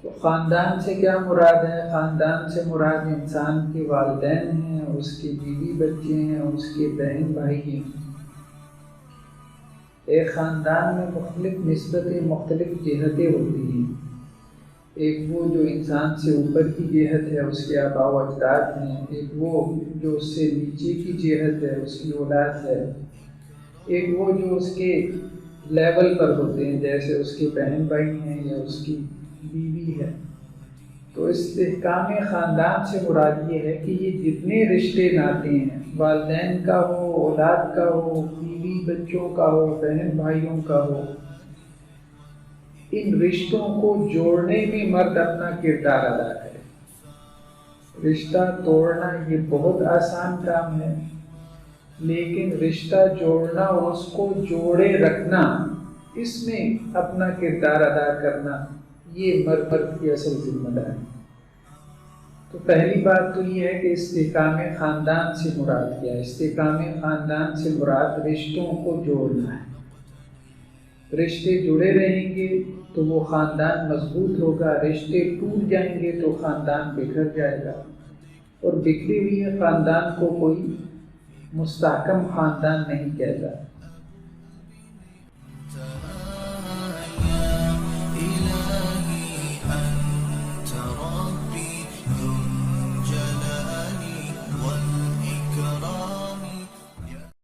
تو خاندان سے کیا مراد ہے؟ خاندان سے مراد انسان کے والدین ہیں، اس کی بیوی بچے ہیں، اس کے بہن بھائی ہیں۔ ایک خاندان میں مختلف نسبتیں، مختلف جہتیں ہوتی ہیں۔ ایک وہ جو انسان سے اوپر کی جہت ہے، اس کے آباء و اجداد ہیں۔ ایک وہ جو اس سے نیچے کی جہت ہے، اس کی اولاد ہے۔ ایک وہ جو اس کے لیول پر ہوتے ہیں، جیسے اس کے بہن بھائی ہیں یا اس کی بیوی ہے۔ تو استحکام خاندان سے مراد یہ ہے کہ یہ جتنے رشتے ناتے ہیں، والدین کا ہو، اولاد کا ہو، بیوی بچوں کا ہو، بہن بھائیوں کا ہو، ان رشتوں کو جوڑنے میں مرد اپنا کردار ادا کرے۔ رشتہ توڑنا یہ بہت آسان کام ہے، لیکن رشتہ جوڑنا اور اس کو جوڑے رکھنا، اس میں اپنا کردار ادا کرنا، یہ مرد کی اصل ذمہ داری۔ تو پہلی بات تو یہ ہے کہ استحکام خاندان سے مراد کیا ہے؟ استحکام خاندان سے مراد رشتوں کو جوڑنا ہے۔ رشتے جڑے رہیں گے تو وہ خاندان مضبوط ہوگا، رشتے ٹوٹ جائیں گے تو خاندان بکھر جائے گا، اور بکھری ہوئی خاندان کو کوئی مستحکم خاندان نہیں کہتا۔